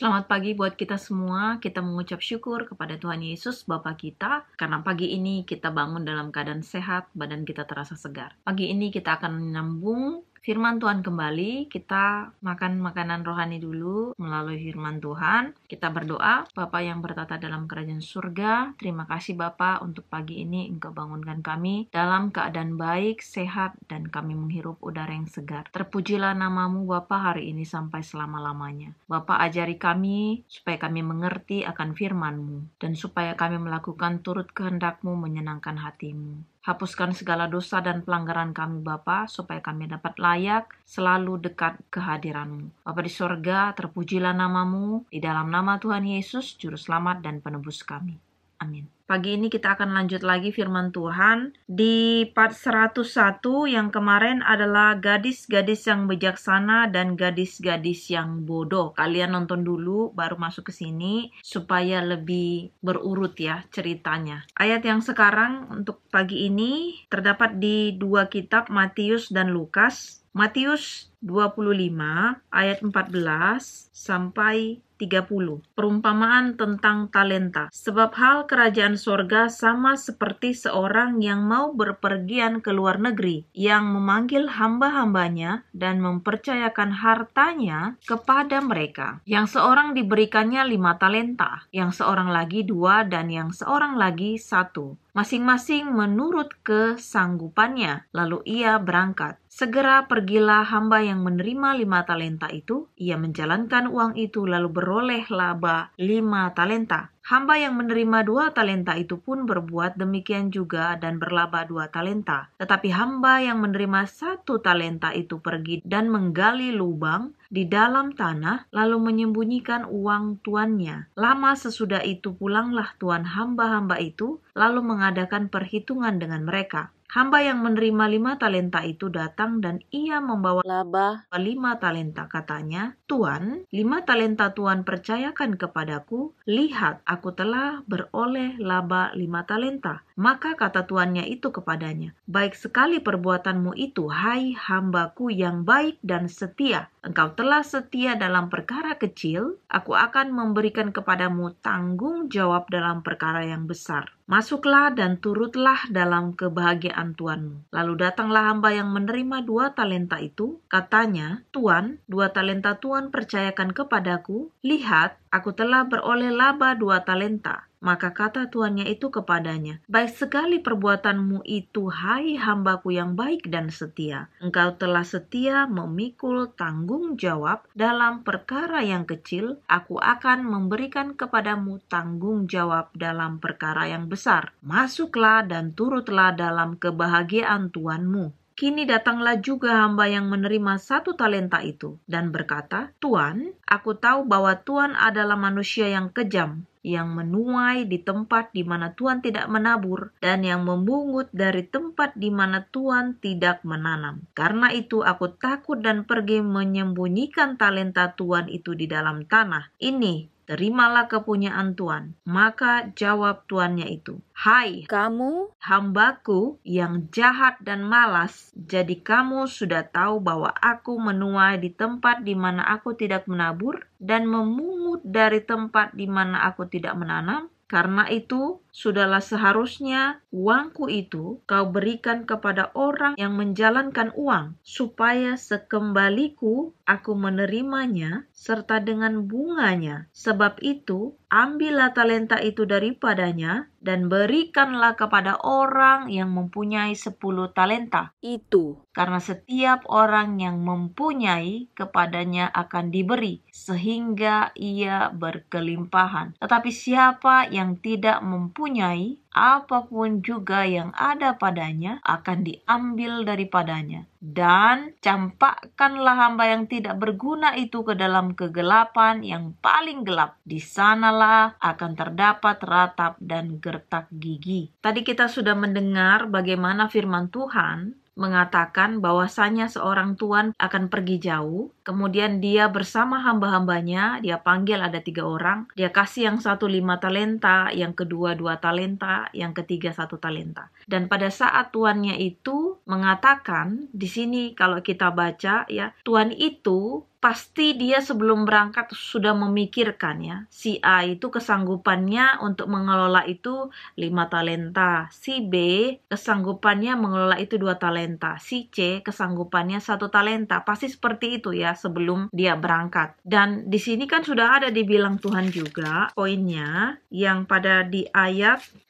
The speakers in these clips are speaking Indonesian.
Selamat pagi buat kita semua. Kita mengucap syukur kepada Tuhan Yesus Bapa kita, karena pagi ini kita bangun dalam keadaan sehat, badan kita terasa segar. Pagi ini kita akan menyambung firman Tuhan kembali. Kita makan makanan rohani dulu melalui firman Tuhan. Kita berdoa. Bapa yang bertata dalam kerajaan surga, terima kasih Bapa untuk pagi ini Engkau bangunkan kami dalam keadaan baik, sehat, dan kami menghirup udara yang segar. Terpujilah namamu Bapa hari ini sampai selama-lamanya. Bapa, ajari kami supaya kami mengerti akan firman-Mu, dan supaya kami melakukan turut kehendak-Mu menyenangkan hati-Mu. Hapuskan segala dosa dan pelanggaran kami Bapa, supaya kami dapat layak selalu dekat kehadiran-Mu. Bapa di sorga, terpujilah namamu, di dalam nama Tuhan Yesus, Juru Selamat dan Penebus kami. Amin. Pagi ini kita akan lanjut lagi firman Tuhan. Di part 101 yang kemarin adalah gadis-gadis yang bijaksana dan gadis-gadis yang bodoh. Kalian nonton dulu baru masuk ke sini supaya lebih berurut ya ceritanya. Ayat yang sekarang untuk pagi ini terdapat di dua kitab, Matius dan Lukas. Matius 25 ayat 14 sampai 30. Perumpamaan tentang talenta. Sebab hal kerajaan sorga sama seperti seorang yang mau berpergian ke luar negeri, yang memanggil hamba-hambanya dan mempercayakan hartanya kepada mereka. Yang seorang diberikannya 5 talenta, yang seorang lagi 2, dan yang seorang lagi 1. Masing-masing menurut kesanggupannya. Lalu ia berangkat. Segera pergilah hamba yang menerima 5 talenta itu. Ia menjalankan uang itu lalu beroleh laba 5 talenta. Hamba yang menerima 2 talenta itu pun berbuat demikian juga dan berlaba 2 talenta. Tetapi hamba yang menerima 1 talenta itu pergi dan menggali lubang di dalam tanah, lalu menyembunyikan uang tuannya. Lama sesudah itu pulanglah tuan hamba-hamba itu, lalu mengadakan perhitungan dengan mereka. Hamba yang menerima 5 talenta itu datang dan ia membawa laba 5 talenta. Katanya, Tuan, 5 talenta Tuan percayakan kepadaku. Lihat, aku telah beroleh laba 5 talenta. Maka kata tuannya itu kepadanya, baik sekali perbuatanmu itu, hai hambaku yang baik dan setia. Engkau telah setia dalam perkara kecil, aku akan memberikan kepadamu tanggung jawab dalam perkara yang besar. Masuklah dan turutlah dalam kebahagiaan tuanmu. Lalu datanglah hamba yang menerima 2 talenta itu. Katanya, Tuan, 2 talenta Tuan percayakan kepadaku. Lihat, aku telah beroleh laba 2 talenta. Maka kata tuannya itu kepadanya, baik sekali perbuatanmu itu, hai hambaku yang baik dan setia. Engkau telah setia memikul tanggung jawab dalam perkara yang kecil, aku akan memberikan kepadamu tanggung jawab dalam perkara yang besar. Masuklah dan turutlah dalam kebahagiaan tuanmu. Kini datanglah juga hamba yang menerima 1 talenta itu dan berkata, Tuan, aku tahu bahwa Tuan adalah manusia yang kejam, yang menuai di tempat di mana Tuan tidak menabur, dan yang memungut dari tempat di mana Tuan tidak menanam. Karena itu aku takut dan pergi menyembunyikan talenta Tuan itu di dalam tanah. Ini, terimalah kepunyaan Tuan. Maka jawab tuannya itu, hai kamu hambaku yang jahat dan malas, jadi kamu sudah tahu bahwa aku menuai di tempat di mana aku tidak menabur dan memungut dari tempat di mana aku tidak menanam. Karena itu, sudahlah seharusnya uangku itu kau berikan kepada orang yang menjalankan uang, supaya sekembaliku aku menerimanya serta dengan bunganya. Sebab itu, ambillah talenta itu daripadanya dan berikanlah kepada orang yang mempunyai 10 talenta itu. Karena setiap orang yang mempunyai kepadanya akan diberi, sehingga ia berkelimpahan. Tetapi siapa yang tidak mempunyai, apapun juga yang ada padanya akan diambil daripadanya. Dan campakkanlah hamba yang tidak berguna itu ke dalam kegelapan yang paling gelap. Di sanalah akan terdapat ratap dan gertak gigi. Tadi kita sudah mendengar bagaimana firman Tuhan mengatakan bahwasanya seorang tuan akan pergi jauh, kemudian dia bersama hamba-hambanya, dia panggil ada 3 orang, dia kasih yang 1 5 talenta, yang kedua 2 talenta, yang ketiga 1 talenta. Dan pada saat tuannya itu mengatakan, di sini kalau kita baca ya, tuan itu pasti dia sebelum berangkat sudah memikirkan ya. Si A itu kesanggupannya untuk mengelola itu 5 talenta. Si B kesanggupannya mengelola itu 2 talenta. Si C kesanggupannya 1 talenta. Pasti seperti itu ya sebelum dia berangkat. Dan di sini kan sudah ada dibilang Tuhan juga poinnya yang pada di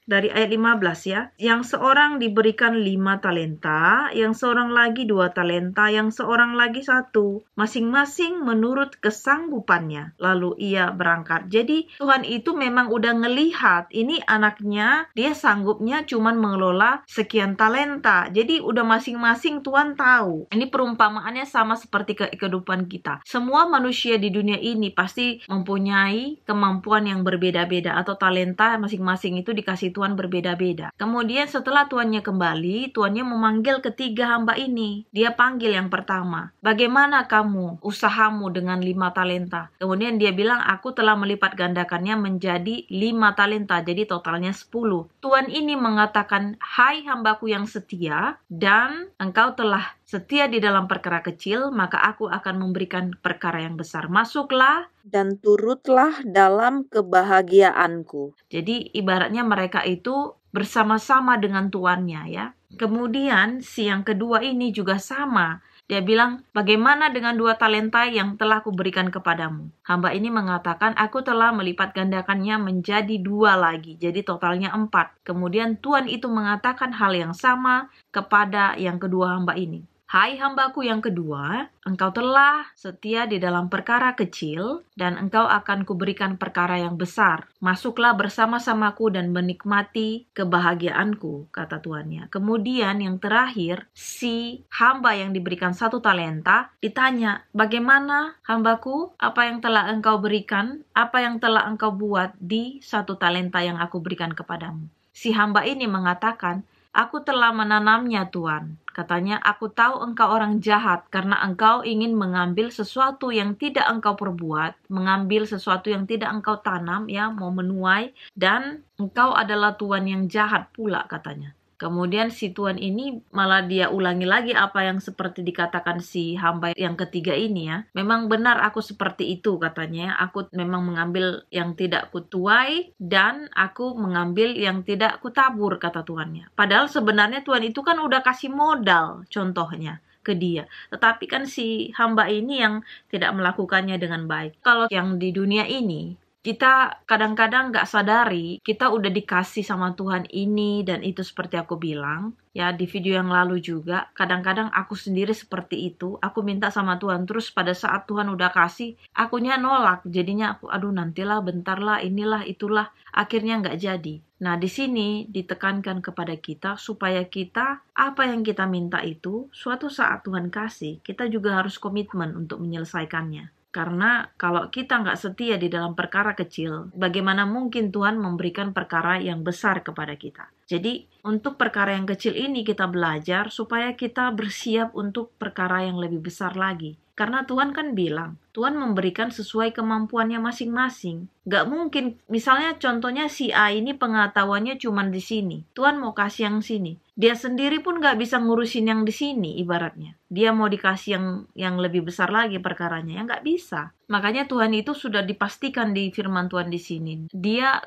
dari ayat 15 ya. Yang seorang diberikan 5 talenta, yang seorang lagi 2 talenta, yang seorang lagi 1. Masing-masing menurut kesanggupannya. Lalu ia berangkat. Jadi Tuhan itu memang udah ngelihat ini anaknya, dia sanggupnya cuman mengelola sekian talenta. Jadi udah masing-masing Tuhan tahu. Ini perumpamaannya sama seperti kehidupan kita. Semua manusia di dunia ini pasti mempunyai kemampuan yang berbeda-beda atau talenta masing-masing itu dikasih Tuhan berbeda-beda. Kemudian setelah tuannya kembali, tuannya memanggil ketiga hamba ini. Dia panggil yang pertama, "Bagaimana kamu usahamu dengan 5 talenta?" Kemudian dia bilang, "Aku telah melipat gandakannya menjadi 5 talenta." Jadi totalnya 10. Tuan ini mengatakan, "Hai hambaku yang setia, dan engkau telah setia di dalam perkara kecil, maka aku akan memberikan perkara yang besar. Masuklah dan turutlah dalam kebahagiaanku." Jadi ibaratnya mereka itu bersama-sama dengan tuannya ya. Kemudian si yang kedua ini juga sama. Dia bilang, "Bagaimana dengan 2 talenta yang telah kuberikan kepadamu?" Hamba ini mengatakan, "Aku telah melipat gandakannya menjadi 2 lagi." Jadi totalnya 4. Kemudian Tuhan itu mengatakan hal yang sama kepada yang kedua hamba ini. "Hai hambaku yang kedua, engkau telah setia di dalam perkara kecil, dan engkau akan kuberikan perkara yang besar. Masuklah bersama-samaku dan menikmati kebahagiaanku," kata tuannya. Kemudian yang terakhir, si hamba yang diberikan 1 talenta ditanya, "Bagaimana hambaku, apa yang telah engkau berikan, apa yang telah engkau buat di 1 talenta yang aku berikan kepadamu?" Si hamba ini mengatakan, "Aku telah menanamnya, Tuan." Katanya, "Aku tahu engkau orang jahat karena engkau ingin mengambil sesuatu yang tidak engkau perbuat, mengambil sesuatu yang tidak engkau tanam, ya, mau menuai, dan engkau adalah Tuan yang jahat pula," katanya. Kemudian si tuan ini malah dia ulangi lagi apa yang seperti dikatakan si hamba yang ketiga ini ya. "Memang benar aku seperti itu," katanya. "Aku memang mengambil yang tidak kutuai dan aku mengambil yang tidak kutabur," kata tuannya. Padahal sebenarnya tuan itu kan udah kasih modal contohnya ke dia. Tetapi kan si hamba ini yang tidak melakukannya dengan baik. Kalau yang di dunia ini, kita kadang-kadang gak sadari, kita udah dikasih sama Tuhan ini dan itu seperti aku bilang. Ya, di video yang lalu juga, kadang-kadang aku sendiri seperti itu. Aku minta sama Tuhan, terus pada saat Tuhan udah kasih, akunya nolak. Jadinya aku, aduh nantilah, bentarlah, inilah, itulah. Akhirnya gak jadi. Nah, di sini ditekankan kepada kita supaya kita, apa yang kita minta itu, suatu saat Tuhan kasih, kita juga harus komitmen untuk menyelesaikannya. Karena kalau kita nggak setia di dalam perkara kecil, bagaimana mungkin Tuhan memberikan perkara yang besar kepada kita? Jadi, untuk perkara yang kecil ini kita belajar supaya kita bersiap untuk perkara yang lebih besar lagi. Karena Tuhan kan bilang, Tuhan memberikan sesuai kemampuannya masing-masing. Gak mungkin, misalnya contohnya si A ini pengetahuannya cuma di sini. Tuhan mau kasih yang sini. Dia sendiri pun gak bisa ngurusin yang di sini ibaratnya. Dia mau dikasih yang lebih besar lagi perkaranya, ya gak bisa. Makanya Tuhan itu sudah dipastikan di firman Tuhan di sini.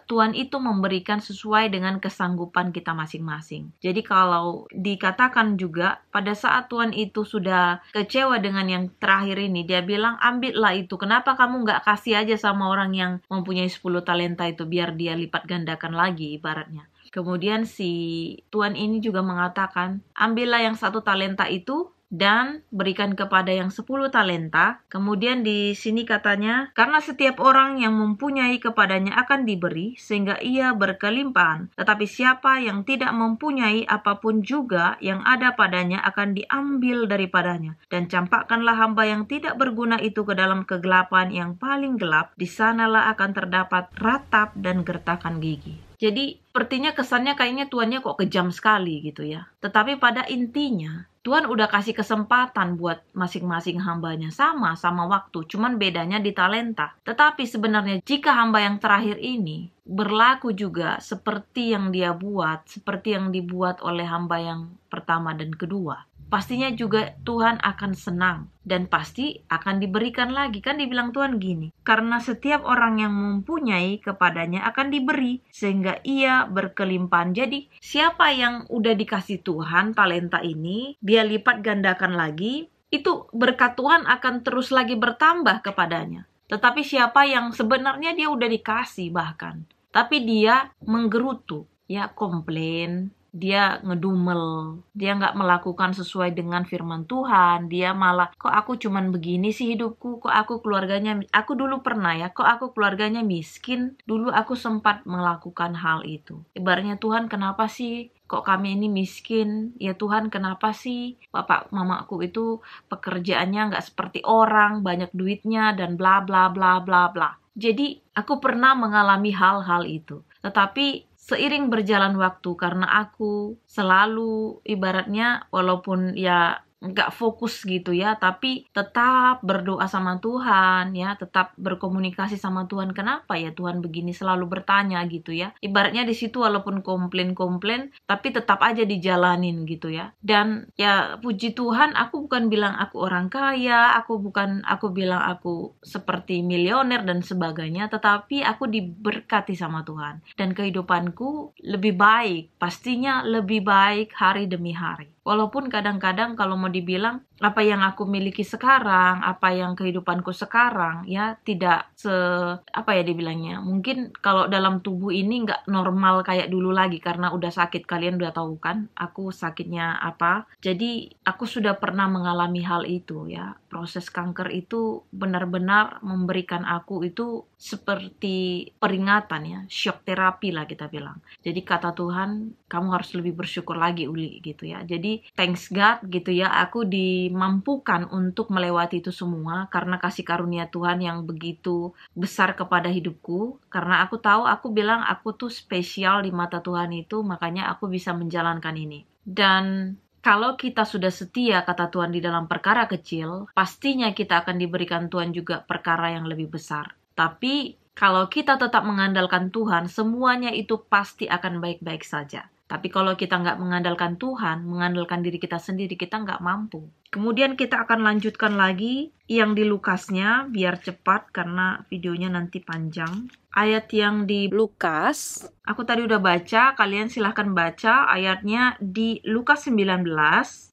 Tuhan itu memberikan sesuai dengan kesanggupan kita masing-masing. Jadi kalau dikatakan juga pada saat Tuhan itu sudah kecewa dengan yang terakhir ini, dia bilang, "Ambillah itu. Kenapa kamu nggak kasih aja sama orang yang mempunyai 10 talenta itu biar dia lipat gandakan lagi ibaratnya." Kemudian si Tuhan ini juga mengatakan, "Ambillah yang 1 talenta itu dan berikan kepada yang 10 talenta." Kemudian di sini katanya, "Karena setiap orang yang mempunyai kepadanya akan diberi, sehingga ia berkelimpahan. Tetapi siapa yang tidak mempunyai apapun juga yang ada padanya akan diambil daripadanya. Dan campakkanlah hamba yang tidak berguna itu ke dalam kegelapan yang paling gelap. Di sanalah akan terdapat ratap dan gertakan gigi." Jadi sepertinya kesannya kayaknya Tuhannya kok kejam sekali gitu ya. Tetapi pada intinya Tuhan udah kasih kesempatan buat masing-masing hambanya sama waktu, cuman bedanya di talenta. Tetapi sebenarnya jika hamba yang terakhir ini berlaku juga seperti yang dia buat, seperti yang dibuat oleh hamba yang pertama dan kedua, pastinya juga Tuhan akan senang dan pasti akan diberikan lagi. Kan dibilang Tuhan gini, karena setiap orang yang mempunyai kepadanya akan diberi, sehingga ia berkelimpahan. Jadi siapa yang udah dikasih Tuhan talenta ini, dia lipat gandakan lagi, itu berkat Tuhan akan terus lagi bertambah kepadanya. Tetapi siapa yang sebenarnya dia udah dikasih bahkan, tapi dia menggerutu, ya komplain, dia ngedumel, dia nggak melakukan sesuai dengan firman Tuhan, dia malah, kok aku cuman begini sih hidupku, kok aku keluarganya, aku dulu pernah ya, kok aku keluarganya miskin, dulu aku sempat melakukan hal itu. Ibaratnya, Tuhan kenapa sih kok kami ini miskin? Ya Tuhan kenapa sih bapak mamaku itu pekerjaannya nggak seperti orang, banyak duitnya dan bla bla bla bla bla. Jadi aku pernah mengalami hal-hal itu. Tetapi seiring berjalan waktu, karena aku selalu ibaratnya walaupun ya nggak fokus gitu ya, tapi tetap berdoa sama Tuhan ya, tetap berkomunikasi sama Tuhan. Kenapa ya Tuhan begini, selalu bertanya gitu ya. Ibaratnya di situ walaupun komplain, tapi tetap aja dijalanin gitu ya. Dan ya puji Tuhan, aku bukan bilang aku orang kaya, aku bilang aku seperti milioner dan sebagainya, tetapi aku diberkati sama Tuhan. Dan kehidupanku lebih baik, pastinya lebih baik hari demi hari. Walaupun kadang-kadang kalau mau dibilang apa yang aku miliki sekarang, apa yang kehidupanku sekarang ya tidak apa ya dibilangnya. Mungkin kalau dalam tubuh ini nggak normal kayak dulu lagi karena udah sakit. Kalian udah tahu kan aku sakitnya apa. Jadi aku sudah pernah mengalami hal itu ya. Proses kanker itu benar-benar memberikan aku itu seperti peringatan ya, shock terapi lah kita bilang. Jadi kata Tuhan, kamu harus lebih bersyukur lagi Uli gitu ya. Jadi thanks God gitu ya, aku dimampukan untuk melewati itu semua karena kasih karunia Tuhan yang begitu besar kepada hidupku. Karena aku tahu, aku bilang aku tuh spesial di mata Tuhan itu, makanya aku bisa menjalankan ini. Dan kalau kita sudah setia kata Tuhan di dalam perkara kecil, pastinya kita akan diberikan Tuhan juga perkara yang lebih besar. Tapi kalau kita tetap mengandalkan Tuhan, semuanya itu pasti akan baik-baik saja. Tapi kalau kita nggak mengandalkan Tuhan, mengandalkan diri kita sendiri, kita nggak mampu. Kemudian kita akan lanjutkan lagi yang di Lukasnya, biar cepat karena videonya nanti panjang. Ayat yang di Lukas, aku tadi udah baca, kalian silahkan baca ayatnya di Lukas 19,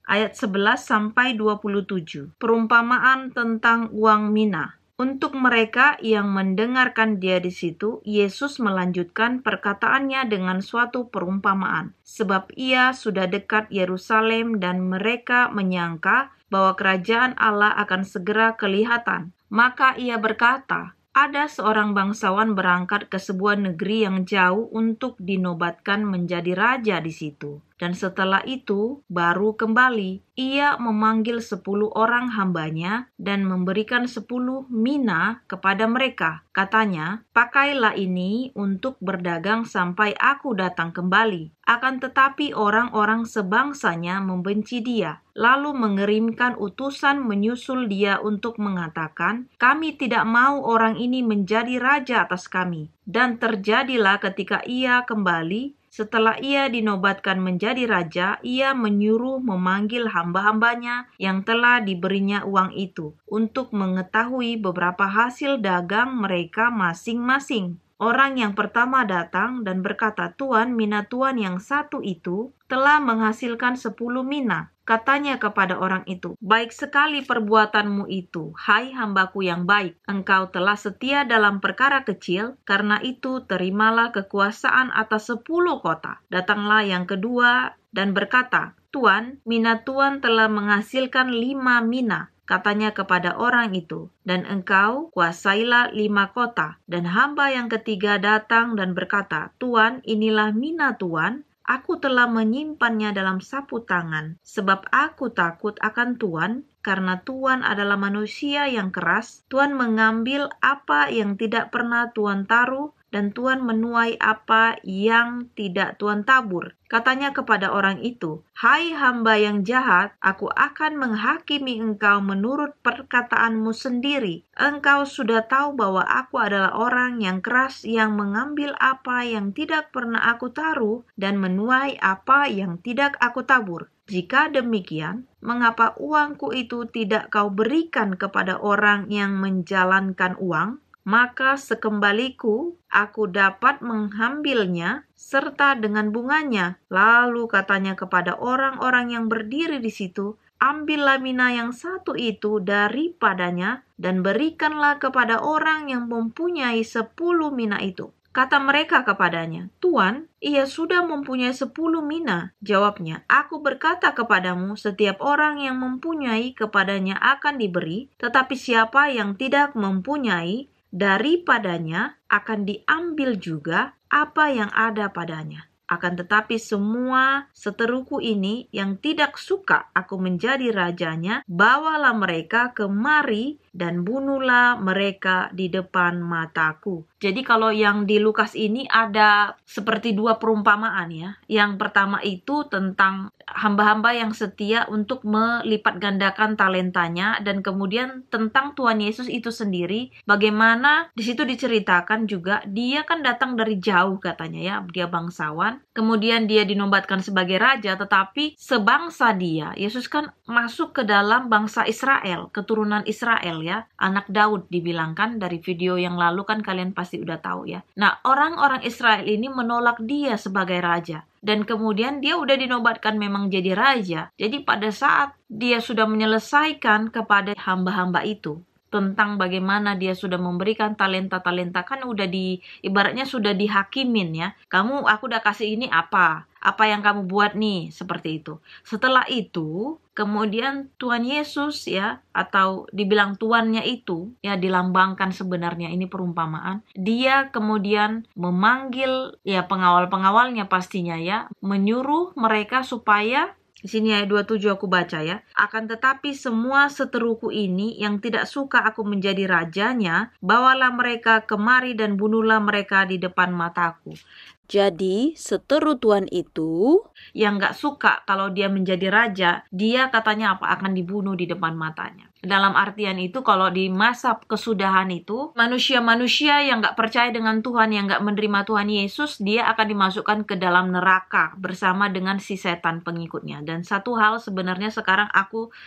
ayat 11 sampai 27. Perumpamaan tentang uang mina. Untuk mereka yang mendengarkan dia di situ, Yesus melanjutkan perkataannya dengan suatu perumpamaan. Sebab ia sudah dekat Yerusalem dan mereka menyangka bahwa kerajaan Allah akan segera kelihatan. Maka ia berkata, ada seorang bangsawan berangkat ke sebuah negeri yang jauh untuk dinobatkan menjadi raja di situ. Dan setelah itu baru kembali. Ia memanggil 10 orang hambanya dan memberikan 10 mina kepada mereka. Katanya, pakailah ini untuk berdagang sampai aku datang kembali. Akan tetapi orang-orang sebangsanya membenci dia, lalu mengirimkan utusan menyusul dia untuk mengatakan, kami tidak mau orang ini menjadi raja atas kami. Dan terjadilah ketika ia kembali, setelah ia dinobatkan menjadi raja, ia menyuruh memanggil hamba-hambanya yang telah diberinya uang itu untuk mengetahui beberapa hasil dagang mereka masing-masing. Orang yang pertama datang dan berkata, Tuan, mina Tuan yang satu itu telah menghasilkan 10 mina. Katanya kepada orang itu, baik sekali perbuatanmu itu, hai hambaku yang baik. Engkau telah setia dalam perkara kecil, karena itu terimalah kekuasaan atas 10 kota. Datanglah yang kedua dan berkata, Tuan, mina Tuan telah menghasilkan 5 mina. Katanya kepada orang itu, dan engkau kuasailah 5 kota. Dan hamba yang ketiga datang dan berkata, Tuan, inilah mina Tuan. Aku telah menyimpannya dalam sapu tangan, sebab aku takut akan Tuan, karena Tuan adalah manusia yang keras. Tuan mengambil apa yang tidak pernah Tuan taruh, dan Tuan menuai apa yang tidak Tuan tabur. Katanya kepada orang itu, hai hamba yang jahat, aku akan menghakimi engkau menurut perkataanmu sendiri. Engkau sudah tahu bahwa aku adalah orang yang keras yang mengambil apa yang tidak pernah aku taruh dan menuai apa yang tidak aku tabur. Jika demikian, mengapa uangku itu tidak kau berikan kepada orang yang menjalankan uang? Maka sekembaliku, aku dapat mengambilnya serta dengan bunganya. Lalu katanya kepada orang-orang yang berdiri di situ, ambillah mina yang satu itu daripadanya dan berikanlah kepada orang yang mempunyai 10 mina itu. Kata mereka kepadanya, Tuan, ia sudah mempunyai 10 mina. Jawabnya, aku berkata kepadamu, setiap orang yang mempunyai kepadanya akan diberi, tetapi siapa yang tidak mempunyai, daripadanya akan diambil juga apa yang ada padanya. Akan tetapi semua seteruku ini yang tidak suka aku menjadi rajanya, bawalah mereka kemari dan bunuhlah mereka di depan mataku. Jadi kalau yang di Lukas ini ada seperti dua perumpamaan ya. Yang pertama itu tentang hamba-hamba yang setia untuk melipat gandakan talentanya, dan kemudian tentang Tuhan Yesus itu sendiri, bagaimana di situ diceritakan juga dia kan datang dari jauh katanya ya, dia bangsawan. Kemudian dia dinobatkan sebagai raja, tetapi sebangsa dia, Yesus kan masuk ke dalam bangsa Israel, keturunan Israel ya, anak Daud dibilangkan dari video yang lalu kan kalian pasti udah tahu ya. Nah, orang-orang Israel ini menolak dia sebagai raja. Dan kemudian dia udah dinobatkan memang jadi raja. Jadi pada saat dia sudah menyelesaikan kepada hamba-hamba itu tentang bagaimana dia sudah memberikan talenta-talenta, kan udah ibaratnya sudah dihakimin ya. Aku udah kasih ini apa yang kamu buat nih, seperti itu. Setelah itu, kemudian Tuhan Yesus ya, atau dibilang tuannya itu ya, dilambangkan sebenarnya ini perumpamaan. Dia kemudian memanggil ya pengawal-pengawalnya pastinya ya, menyuruh mereka supaya, di sini ayat 27 aku baca ya. Akan tetapi semua seteruku ini yang tidak suka aku menjadi rajanya, bawalah mereka kemari dan bunuhlah mereka di depan mataku. Jadi seteru Tuhan itu yang gak suka kalau dia menjadi raja, dia katanya akan dibunuh di depan matanya. Dalam artian itu, kalau di masa kesudahan itu, manusia-manusia yang gak percaya dengan Tuhan, yang gak menerima Tuhan Yesus, dia akan dimasukkan ke dalam neraka bersama dengan si setan pengikutnya. Dan satu hal sebenarnya sekarang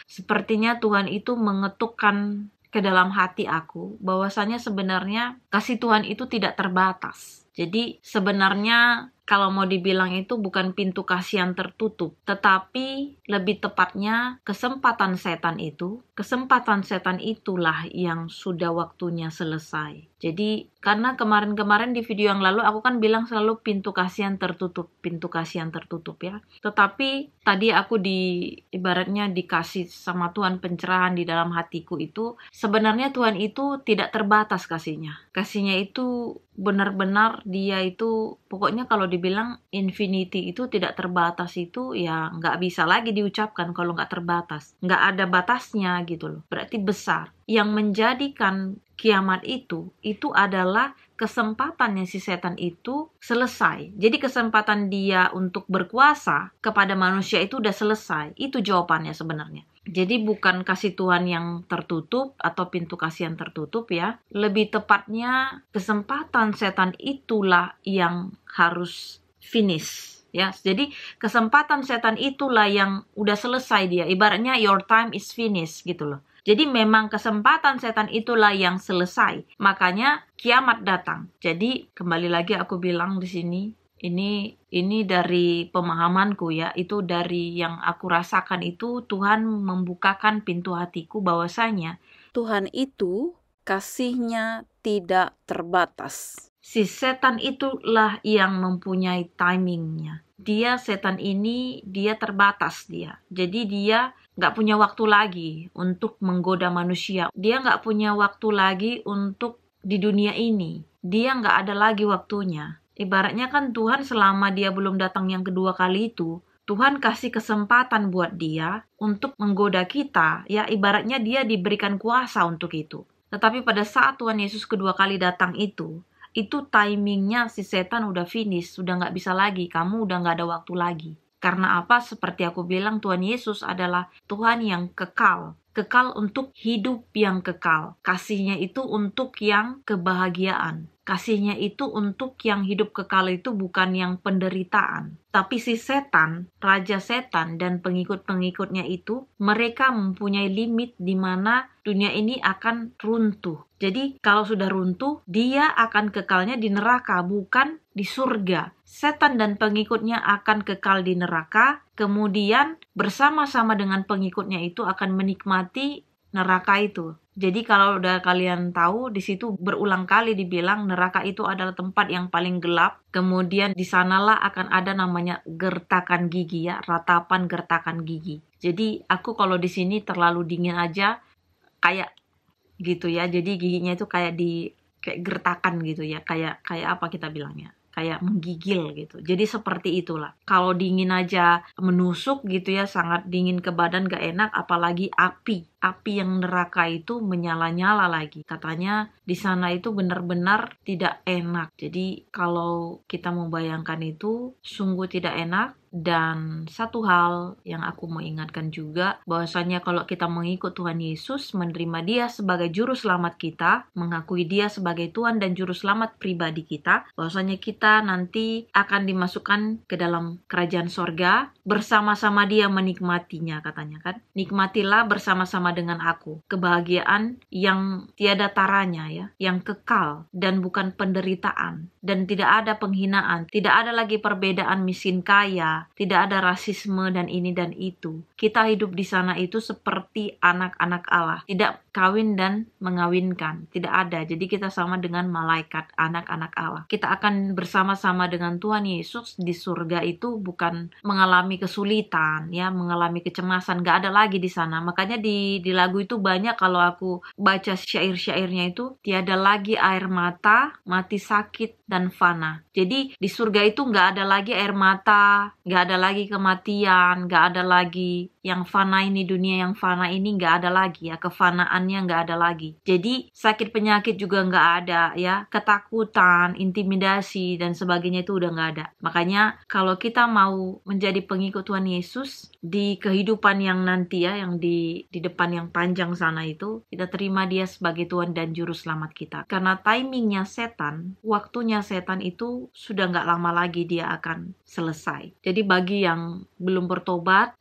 sepertinya Tuhan itu mengetukkan ke dalam hati aku, bahwasanya sebenarnya kasih Tuhan itu tidak terbatas. Jadi sebenarnya kalau mau dibilang itu bukan pintu kasih yang tertutup, tetapi lebih tepatnya kesempatan setan itulah yang sudah waktunya selesai. Jadi karena kemarin-kemarin di video yang lalu aku kan bilang selalu pintu kasih yang tertutup ya. Tetapi tadi aku ibaratnya dikasih sama Tuhan pencerahan di dalam hatiku itu, sebenarnya Tuhan itu tidak terbatas kasihnya. Kasihnya itu benar-benar dia itu, pokoknya kalau dibilang infinity itu tidak terbatas itu ya nggak bisa lagi diucapkan kalau nggak terbatas. Nggak ada batasnya gitu loh. Berarti besar. Yang menjadikan kiamat itu adalah kesempatannya si setan itu selesai. Jadi kesempatan dia untuk berkuasa kepada manusia itu udah selesai. Itu jawabannya sebenarnya. Jadi bukan kasih Tuhan yang tertutup atau pintu kasih yang tertutup ya. Lebih tepatnya kesempatan setan itulah yang harus finish. Ya, jadi kesempatan setan itulah yang udah selesai dia. Ibaratnya your time is finished gitu loh. Jadi memang kesempatan setan itulah yang selesai. Makanya kiamat datang. Jadi kembali lagi aku bilang di sini, ini dari pemahamanku ya, itu dari yang aku rasakan itu Tuhan membukakan pintu hatiku bahwasanya Tuhan itu kasihnya tidak terbatas. Si setan itulah yang mempunyai timingnya. Setan ini dia terbatas dia. Jadi dia gak punya waktu lagi untuk menggoda manusia. Dia gak punya waktu lagi untuk di dunia ini. Dia gak ada lagi waktunya. Ibaratnya kan Tuhan selama dia belum datang yang kedua kali itu, Tuhan kasih kesempatan buat dia untuk menggoda kita. Ya ibaratnya dia diberikan kuasa untuk itu. Tetapi pada saat Tuhan Yesus kedua kali datang itu timingnya si setan udah finish, udah gak bisa lagi, kamu udah gak ada waktu lagi. Karena apa? Seperti aku bilang, Tuhan Yesus adalah Tuhan yang kekal untuk hidup yang kekal. Kasihnya itu untuk yang kebahagiaan. kasihnya itu untuk yang hidup kekal itu, bukan yang penderitaan. Tapi si setan, raja setan dan pengikut-pengikutnya itu, mereka mempunyai limit di mana dunia ini akan runtuh. Jadi kalau sudah runtuh, dia akan kekalnya di neraka, bukan di surga. Setan dan pengikutnya akan kekal di neraka, kemudian bersama-sama dengan pengikutnya itu akan menikmati neraka itu. Jadi kalau udah kalian tahu, di situ berulang kali dibilang neraka itu adalah tempat yang paling gelap. Kemudian di sanalah akan ada namanya gertakan gigi ya, ratapan gertakan gigi. Jadi aku kalau di sini terlalu dingin aja kayak gitu ya. Jadi giginya itu kayak gertakan gitu ya. Kayak apa kita bilangnya? Kayak menggigil gitu. Jadi seperti itulah. Kalau dingin aja menusuk gitu ya, sangat dingin ke badan, gak enak, apalagi api. Api yang neraka itu menyala-nyala lagi. Katanya di sana itu benar-benar tidak enak. Jadi kalau kita membayangkan itu sungguh tidak enak. Dan satu hal yang aku mau ingatkan juga, bahwasanya kalau kita mengikut Tuhan Yesus, menerima Dia sebagai juru selamat kita, mengakui Dia sebagai Tuhan dan juru selamat pribadi kita, bahwasanya kita nanti akan dimasukkan ke dalam kerajaan sorga, bersama-sama Dia menikmatinya, katanya kan. Nikmatilah bersama-sama dengan aku kebahagiaan yang tiada taranya ya, yang kekal dan bukan penderitaan, dan tidak ada penghinaan, tidak ada lagi perbedaan miskin kaya, tidak ada rasisme dan ini dan itu. Kita hidup di sana itu seperti anak-anak Allah, tidak kawin dan mengawinkan, tidak ada. Jadi kita sama dengan malaikat, anak-anak Allah. Kita akan bersama-sama dengan Tuhan Yesus di surga itu, bukan mengalami kesulitan ya, mengalami kecemasan, gak ada lagi di sana. Makanya di lagu itu banyak, kalau aku baca syair-syairnya itu, tiada lagi air mata, mati sakit dan fana. Jadi di surga itu gak ada lagi air mata, gak ada lagi kematian, gak ada lagi yang fana ini, dunia yang fana ini gak ada lagi ya, kefanaannya gak ada lagi. Jadi sakit penyakit juga gak ada ya, ketakutan, intimidasi dan sebagainya itu udah gak ada. Makanya kalau kita mau menjadi pengikut Tuhan Yesus di kehidupan yang nanti ya, yang di depan yang panjang sana itu, kita terima Dia sebagai Tuhan dan Juru Selamat kita. Karena timingnya setan, waktunya setan itu sudah gak lama lagi dia akan selesai. Jadi bagi yang belum bertobat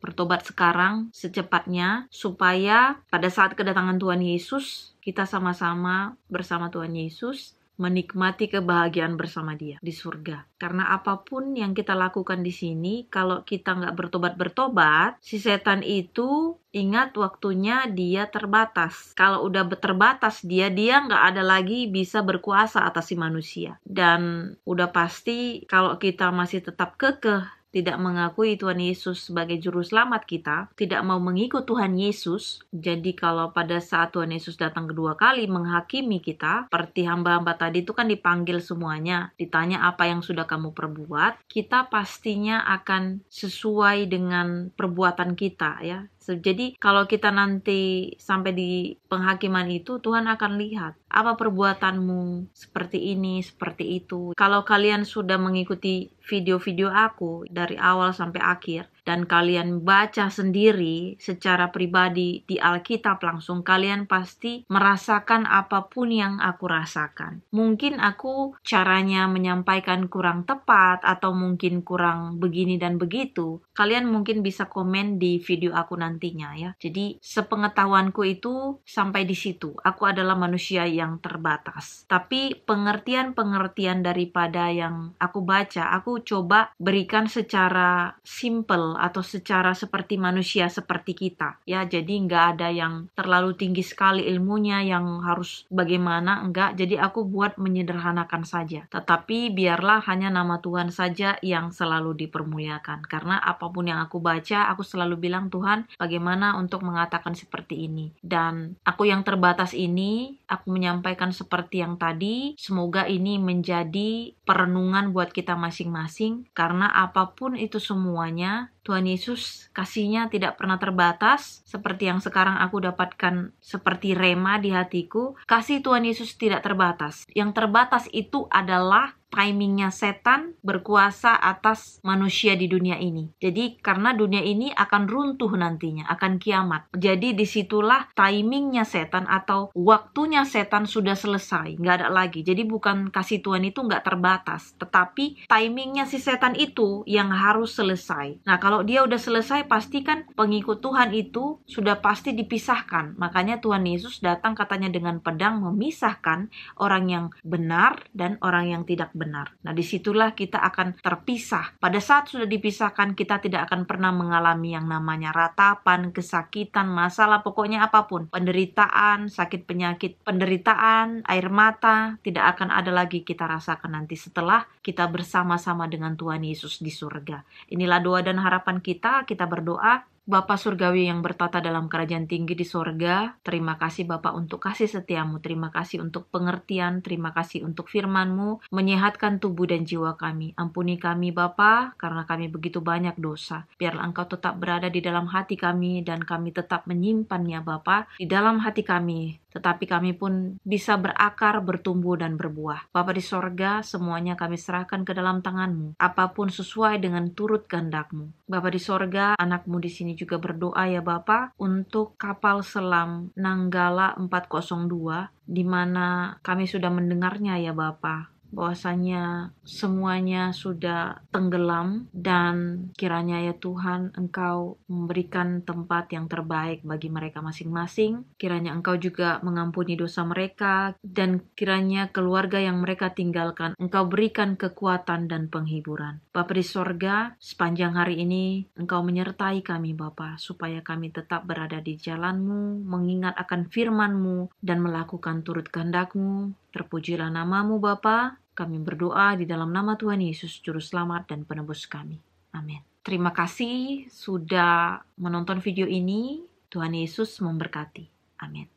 sekarang secepatnya, supaya pada saat kedatangan Tuhan Yesus, kita sama-sama bersama Tuhan Yesus menikmati kebahagiaan bersama Dia di surga. Karena apapun yang kita lakukan di sini, kalau kita nggak bertobat, si setan itu ingat waktunya dia terbatas. Kalau udah terbatas dia nggak ada lagi bisa berkuasa atas si manusia. Dan udah pasti kalau kita masih tetap kekeh tidak mengakui Tuhan Yesus sebagai juru selamat kita, tidak mau mengikut Tuhan Yesus, jadi kalau pada saat Tuhan Yesus datang kedua kali menghakimi kita, seperti hamba-hamba tadi itu kan dipanggil semuanya, ditanya apa yang sudah kamu perbuat, kita pastinya akan sesuai dengan perbuatan kita ya. Jadi kalau kita nanti sampai di penghakiman itu, Tuhan akan lihat apa perbuatanmu, seperti ini, seperti itu. Kalau kalian sudah mengikuti video-video aku dari awal sampai akhir, dan kalian baca sendiri secara pribadi di Alkitab langsung, kalian pasti merasakan apapun yang aku rasakan. Mungkin aku caranya menyampaikan kurang tepat, atau mungkin kurang begini dan begitu. Kalian mungkin bisa komen di video aku nantinya ya. Jadi sepengetahuanku itu sampai di situ. Aku adalah manusia yang terbatas. Tapi pengertian-pengertian daripada yang aku baca, aku coba berikan secara simple atau secara seperti manusia seperti kita ya. Jadi nggak ada yang terlalu tinggi sekali ilmunya yang harus bagaimana, enggak. Jadi aku buat menyederhanakan saja, tetapi biarlah hanya nama Tuhan saja yang selalu dipermuliakan. Karena apapun yang aku baca, aku selalu bilang, Tuhan bagaimana untuk mengatakan seperti ini, dan aku yang terbatas ini aku menyampaikan seperti yang tadi. Semoga ini menjadi perenungan buat kita masing-masing, karena apapun itu semuanya Tuhan Yesus kasihnya tidak pernah terbatas. Seperti yang sekarang aku dapatkan seperti rema di hatiku, kasih Tuhan Yesus tidak terbatas. Yang terbatas itu adalah timingnya setan berkuasa atas manusia di dunia ini. Jadi karena dunia ini akan runtuh nantinya, akan kiamat. Jadi disitulah timingnya setan atau waktunya setan sudah selesai, nggak ada lagi. Jadi bukan kasih Tuhan itu nggak terbatas, tetapi timingnya si setan itu yang harus selesai. Nah kalau dia udah selesai, pastikan pengikut Tuhan itu sudah pasti dipisahkan. Makanya Tuhan Yesus datang katanya dengan pedang memisahkan orang yang benar dan orang yang tidak benar. Nah disitulah kita akan terpisah. Pada saat sudah dipisahkan, kita tidak akan pernah mengalami yang namanya ratapan, kesakitan, masalah, pokoknya apapun. Penderitaan, sakit penyakit, penderitaan, air mata, tidak akan ada lagi kita rasakan nanti setelah kita bersama-sama dengan Tuhan Yesus di surga. Inilah doa dan harapan kita berdoa. Bapa Surgawi yang bertata dalam kerajaan tinggi di sorga, terima kasih Bapa untuk kasih setiamu, terima kasih untuk pengertian, terima kasih untuk firman-Mu, menyehatkan tubuh dan jiwa kami. Ampuni kami Bapa, karena kami begitu banyak dosa. Biarlah Engkau tetap berada di dalam hati kami, dan kami tetap menyimpannya Bapa di dalam hati kami, tetapi kami pun bisa berakar, bertumbuh, dan berbuah. Bapa di sorga, semuanya kami serahkan ke dalam tangan-Mu, apapun sesuai dengan turut kehendak-Mu. Bapa di sorga, anak-Mu di sini juga berdoa ya Bapa untuk kapal selam Nanggala 402, di mana kami sudah mendengarnya ya Bapa, bahwasanya semuanya sudah tenggelam, dan kiranya ya Tuhan Engkau memberikan tempat yang terbaik bagi mereka masing-masing. Kiranya Engkau juga mengampuni dosa mereka, dan kiranya keluarga yang mereka tinggalkan Engkau berikan kekuatan dan penghiburan. Bapa di sorga, sepanjang hari ini Engkau menyertai kami Bapa, supaya kami tetap berada di jalan-Mu, mengingat akan firman-Mu, dan melakukan turut kehendak-Mu. Terpujilah nama-Mu Bapa. Kami berdoa di dalam nama Tuhan Yesus, Juru Selamat dan Penebus kami. Amin. Terima kasih sudah menonton video ini. Tuhan Yesus memberkati. Amin.